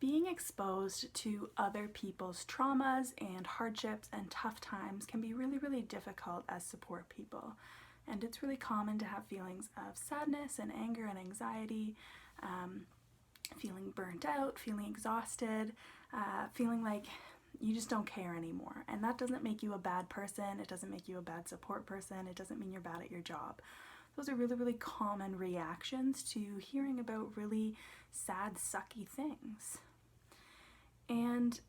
Being exposed to other people's traumas and hardships and tough times can be really, really difficult as support people. And it's really common to have feelings of sadness and anger and anxiety, feeling burnt out, feeling exhausted, feeling like you just don't care anymore. And that doesn't make you a bad person. It doesn't make you a bad support person. It doesn't mean you're bad at your job. Those are really, really common reactions to hearing about really sad, sucky things. And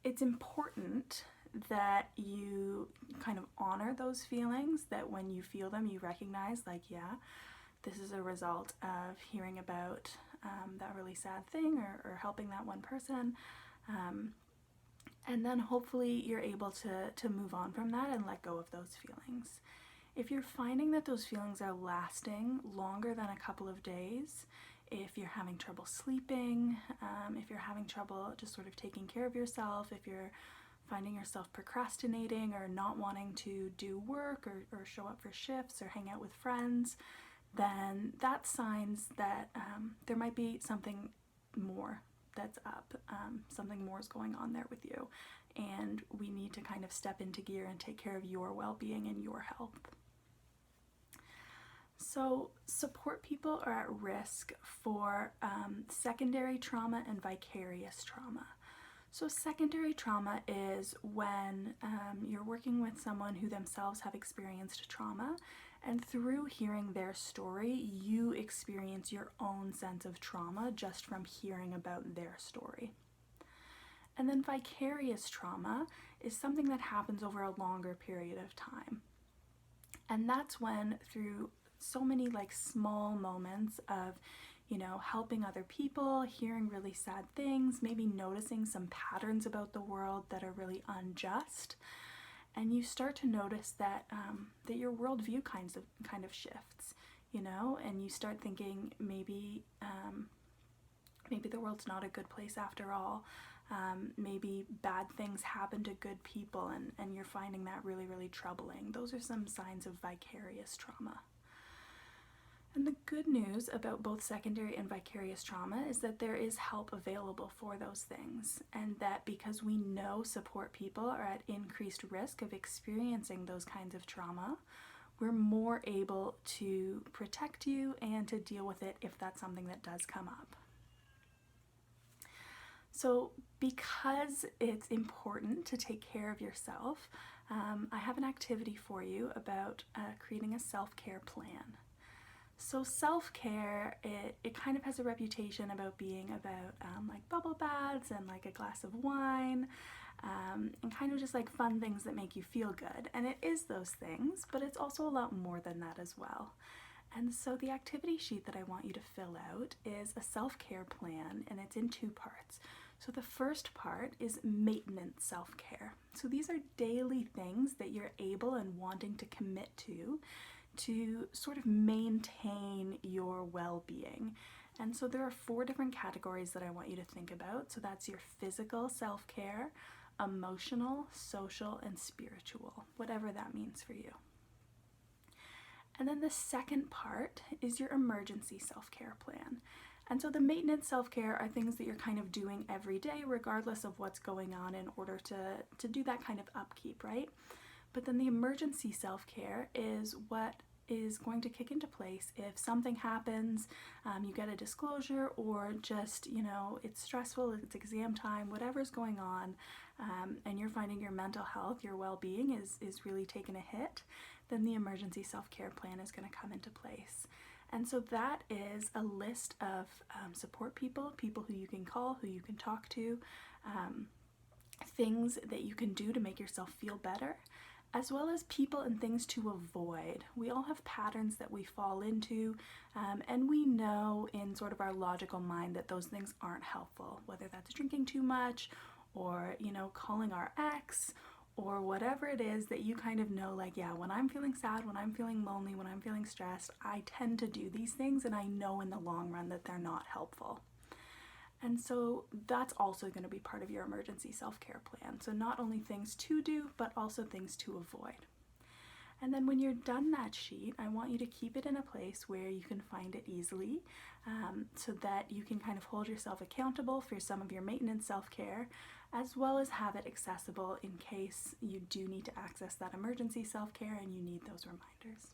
it's important that you kind of honor those feelings, that when you feel them, you recognize, like, yeah, this is a result of hearing about that really sad thing or helping that one person. And then hopefully you're able to move on from that and let go of those feelings. If you're finding that those feelings are lasting longer than a couple of days, if you're having trouble sleeping, if you're having trouble just sort of taking care of yourself, if you're finding yourself procrastinating or not wanting to do work or show up for shifts or hang out with friends, then that's signs that there might be something more that's up. Something more is going on there with you. And we need to kind of step into gear and take care of your well-being and your health. So support people are at risk for secondary trauma and vicarious trauma. So secondary trauma is when you're working with someone who themselves have experienced trauma, and through hearing their story, you experience your own sense of trauma just from hearing about their story. And then vicarious trauma is something that happens over a longer period of time. And that's when, through so many like small moments of, you know, helping other people, hearing really sad things, maybe noticing some patterns about the world that are really unjust, and you start to notice that that your worldview kind of shifts, you know, and you start thinking maybe the world's not a good place after all. Maybe bad things happen to good people, and you're finding that really, really troubling. Those are some signs of vicarious trauma. And the good news about both secondary and vicarious trauma is that there is help available for those things, and that because we know support people are at increased risk of experiencing those kinds of trauma, we're more able to protect you and to deal with it if that's something that does come up. So because it's important to take care of yourself, I have an activity for you about creating a self-care plan. So self-care, it kind of has a reputation about being about like bubble baths and like a glass of wine, and kind of just like fun things that make you feel good. And it is those things, but it's also a lot more than that as well. And so the activity sheet that I want you to fill out is a self-care plan, and it's in two parts. So the first part is maintenance self-care. So these are daily things that you're able and wanting to commit to sort of maintain your well-being. And so there are 4 different categories that I want you to think about. So that's your physical self-care, emotional, social, and spiritual, whatever that means for you. And then the second part is your emergency self-care plan. And so the maintenance self-care are things that you're kind of doing every day, regardless of what's going on, in order to do that kind of upkeep, right? But then the emergency self-care is what is going to kick into place if something happens, you get a disclosure, or just, you know, it's stressful, it's exam time, whatever's going on, and you're finding your mental health, your well-being is really taking a hit, then the emergency self-care plan is going to come into place. And so that is a list of support people who you can call, who you can talk to, things that you can do to make yourself feel better, as well as people and things to avoid. We all have patterns that we fall into, and we know in sort of our logical mind that those things aren't helpful, whether that's drinking too much, or, you know, calling our ex, or whatever it is that you kind of know, like, yeah, when I'm feeling sad, when I'm feeling lonely, when I'm feeling stressed, I tend to do these things, and I know in the long run that they're not helpful. And so that's also going to be part of your emergency self-care plan. So not only things to do, but also things to avoid. And then when you're done that sheet, I want you to keep it in a place where you can find it easily, so that you can kind of hold yourself accountable for some of your maintenance self-care, as well as have it accessible in case you do need to access that emergency self-care and you need those reminders.